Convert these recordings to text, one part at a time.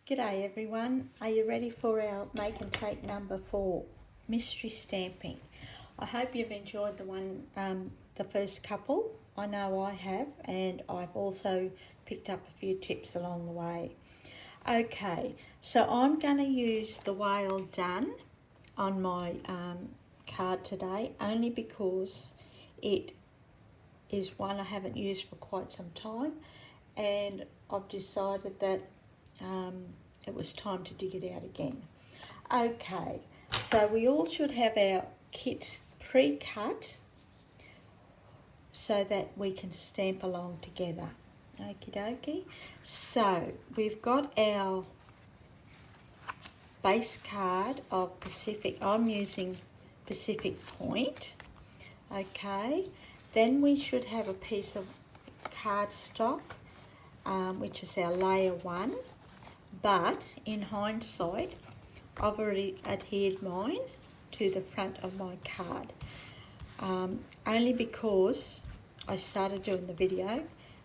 G'day everyone, are you ready for our make and take number 4, mystery stamping? I hope you've enjoyed the first couple. I know I have, and I've also picked up a few tips along the way. Okay, so I'm going to use the whale done on my card today, only because it is one I haven't used for quite some time, and I've decided that it was time to dig it out again. Okay, so we all should have our kits pre-cut so that we can stamp along together. Okie dokie. So we've got our base card of Pacific. I'm using Pacific Point. Okay, then we should have a piece of cardstock, which is our layer 1. But in hindsight, I've already adhered mine to the front of my card, only because I started doing the video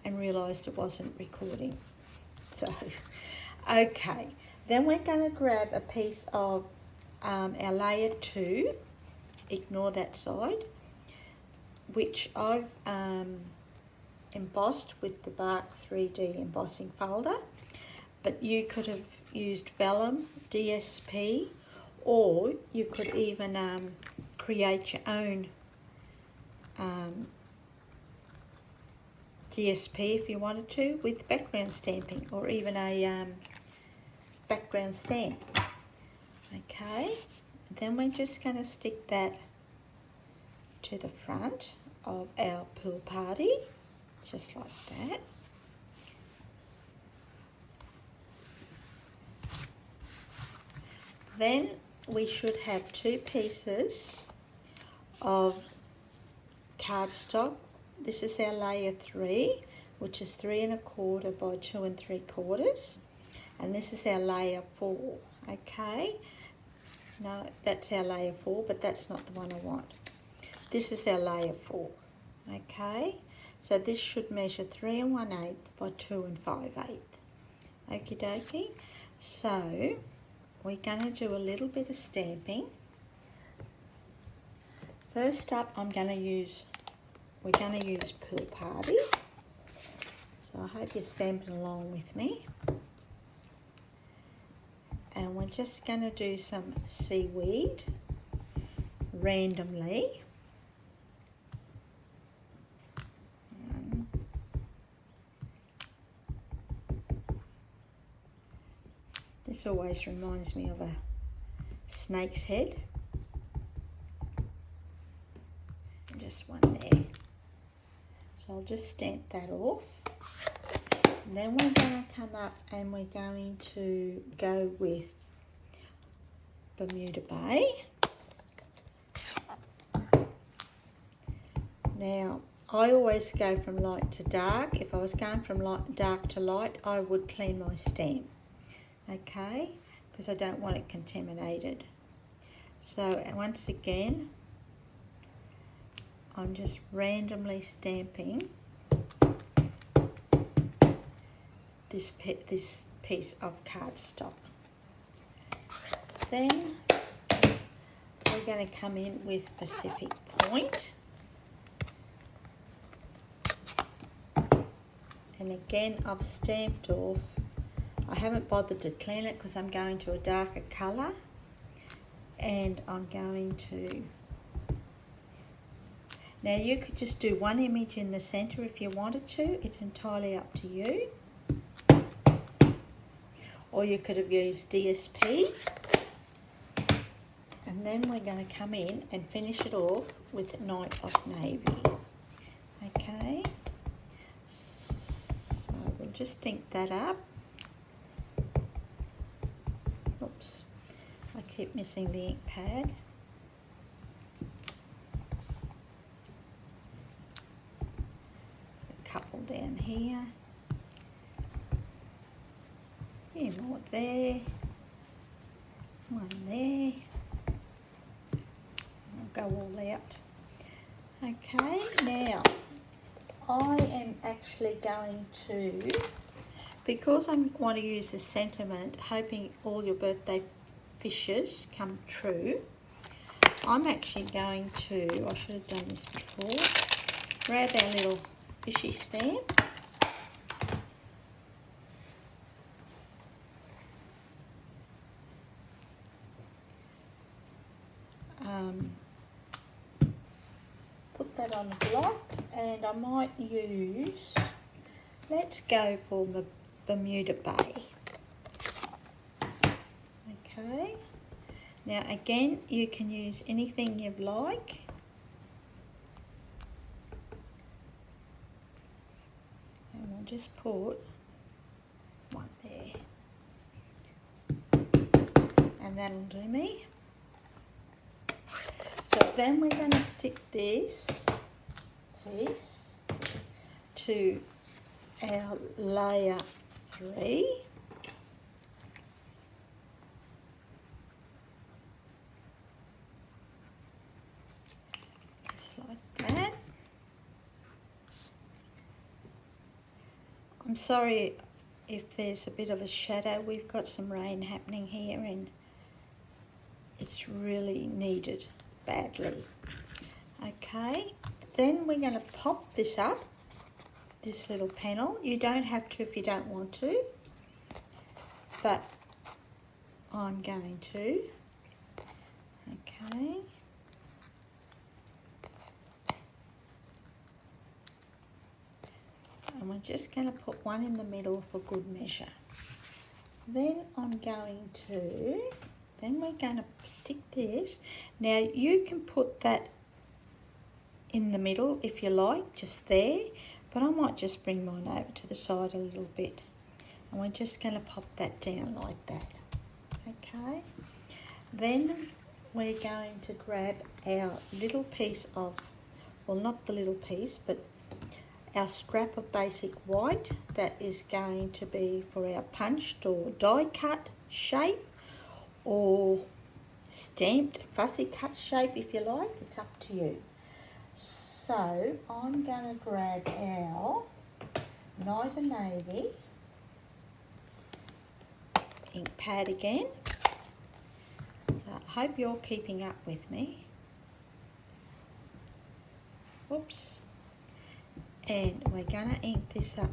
and realised it wasn't recording. So, okay, then we're going to grab a piece of our layer 2, ignore that side, which I've embossed with the Bark 3D embossing folder. But you could have used vellum, DSP, or you could even create your own DSP if you wanted to, with background stamping, or even a background stamp. Okay, then we're just going to stick that to the front of our pool party, just like that. Then we should have 2 pieces of cardstock. This is our layer 3, which is 3 1/4 by 2 3/4, and this is our layer 4. Okay, no, that's our layer 4, but that's not the one I want. This is our layer 4. Okay, so this should measure 3 1/8 by 2 5/8. Okie dokie. So we're going to do a little bit of stamping. First up, we're going to use Pool Party. So I hope you're stamping along with me. And we're just going to do some seaweed randomly. This always reminds me of a snake's head. And just one there. So I'll just stamp that off. And then we're going to come up and we're going to go with Bermuda Bay. Now, I always go from light to dark. If I was going from dark to light, I would clean my stamp. Okay, because I don't want it contaminated. So once again, I'm just randomly stamping this piece of cardstock. Then we're going to come in with Pacific Point. And again, I've stamped off. I haven't bothered to clean it because I'm going to a darker colour, and I'm going to... Now you could just do one image in the centre if you wanted to, it's entirely up to you. Or you could have used DSP. And then we're going to come in and finish it off with Night of Navy. Okay, so we'll just ink that up. Oops, I keep missing the ink pad. A couple down here. Yeah, more there. One there. I'll go all out. Okay, now I am actually going to because I want to use the sentiment, hoping all your birthday wishes come true, I'm actually going to, I should have done this before, grab our little fishy stamp. Put that on the block, and I might use, let's go for the Bermuda Bay. Okay, now again, you can use anything you like. And we'll just put one there. And that'll do me. So then we're going to stick this piece to our layer 3. Just like that. I'm sorry if there's a bit of a shadow. We've got some rain happening here and it's really needed badly. Okay, then we're going to pop this up, this little panel. You don't have to if you don't want to, but I'm going to. Okay. And we're just going to put one in the middle for good measure. Then I'm going to, then we're going to stick this. Now you can put that in the middle if you like, just there, but I might just bring mine over to the side a little bit. And we're just going to pop that down like that. Okay. Then we're going to grab our little piece of, well, not the little piece, but our scrap of basic white that is going to be for our punched or die cut shape or stamped fussy cut shape if you like. It's up to you. So I'm going to grab our Night and Navy ink pad again. So I hope you're keeping up with me. Whoops. And we're going to ink this up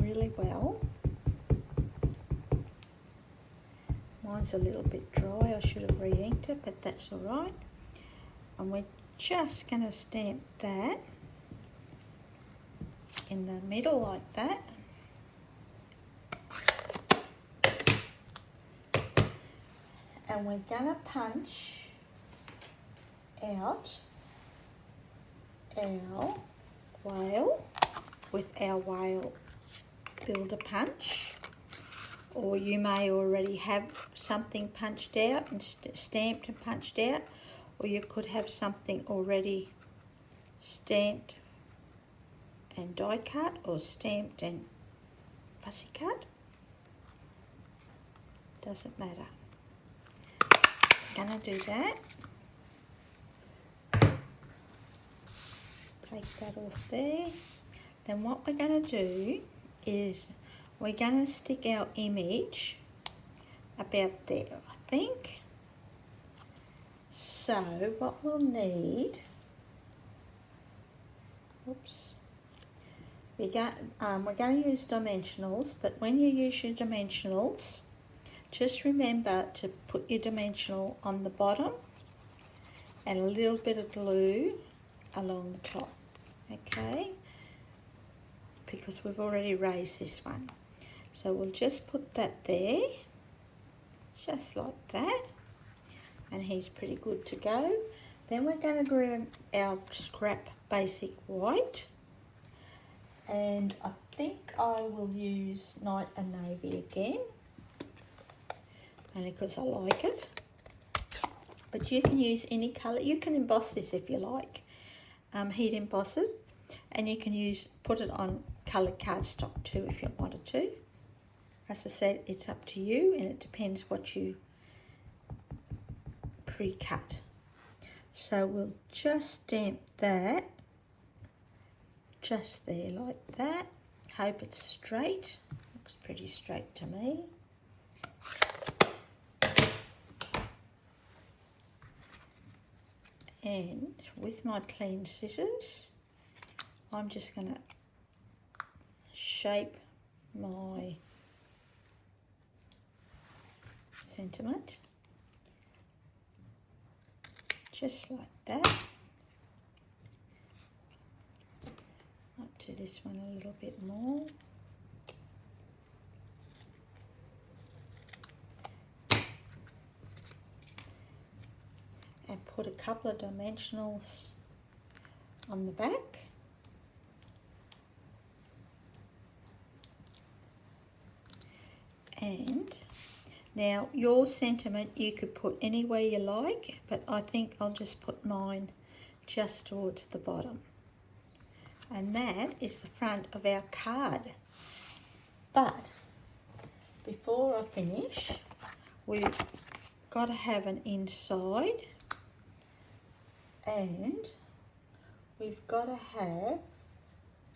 really well. Mine's a little bit dry. I should have re-inked it, but that's all right. And we're just going to stamp that in the middle like that. And we're going to punch out our whale with our whale builder punch, or you may already have something punched out and stamped and punched out, or you could have something already stamped and die cut or stamped and fussy cut. Doesn't matter. Gonna do that. Take that off there. Then what we're going to do is we're going to stick our image about there, I think. So what we'll need, oops, we're going to use dimensionals, but when you use your dimensionals, just remember to put your dimensional on the bottom and a little bit of glue along the top. Okay, because we've already raised this one. So we'll just put that there, just like that, and he's pretty good to go. Then we're going to grab our scrap basic white, and I think I will use Night and Navy again, only because I like it. But you can use any colour. You can emboss this if you like. Heat emboss it, and you can put it on coloured cardstock too if you wanted to. As I said, it's up to you, and it depends what you pre-cut. So we'll just stamp that just there like that. Hope it's straight. looks pretty straight to me. And with my clean scissors, I'm just going to shape my sentiment just like that. I'll do this one a little bit more. And put a couple of dimensionals on the back. And now your sentiment you could put anywhere you like, but I think I'll just put mine just towards the bottom. And that is the front of our card. But before I finish, we've got to have an inside, and we've got to have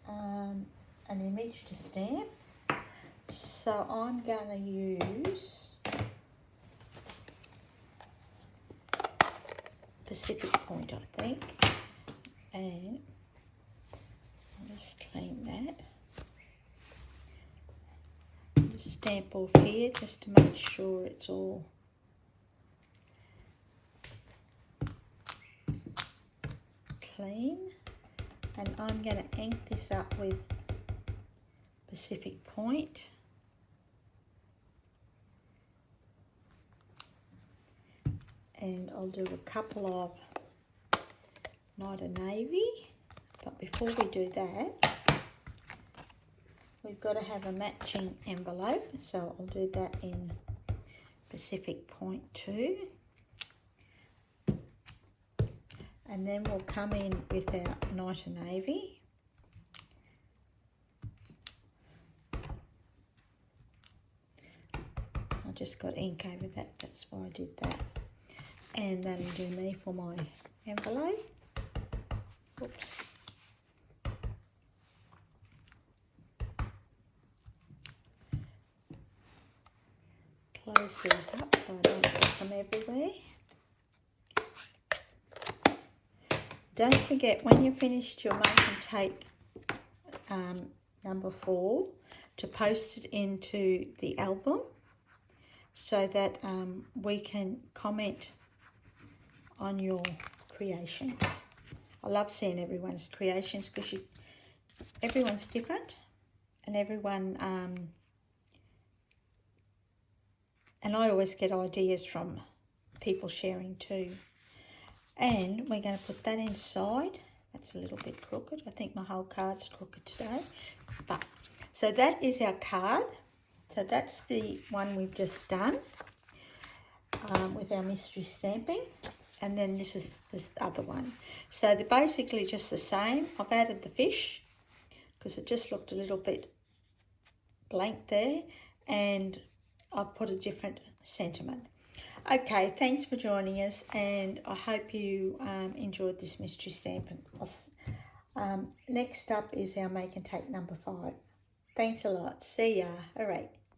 an image to stamp. So I'm going to use Pacific Point, I think, and I'll just clean that. Just stamp off here just to make sure it's all clean. And I'm going to ink this up with Pacific Point. And I'll do a couple of Night of Navy. But before we do that, we've got to have a matching envelope. So I'll do that in Pacific Point too. And then we'll come in with our Night of Navy. I just got ink over that, that's why I did that. And that'll do me for my envelope. Oops. Close these up so I don't put them everywhere. Don't forget, when you've finished your make and take number 4, to post it into the album so that we can comment on your creations. I love seeing everyone's creations because everyone's different, and everyone and I always get ideas from people sharing too. And we're going to put that inside. That's a little bit crooked. I think my whole card's crooked today. But so that is our card. So that's the one we've just done with our mystery stamping. And then this is this other one. So they're basically just the same. I've added the fish because it just looked a little bit blank there. And I've put a different sentiment. Okay, thanks for joining us, and I hope you enjoyed this mystery stamping. Next up is our make and take number 5. Thanks a lot. See ya. All right.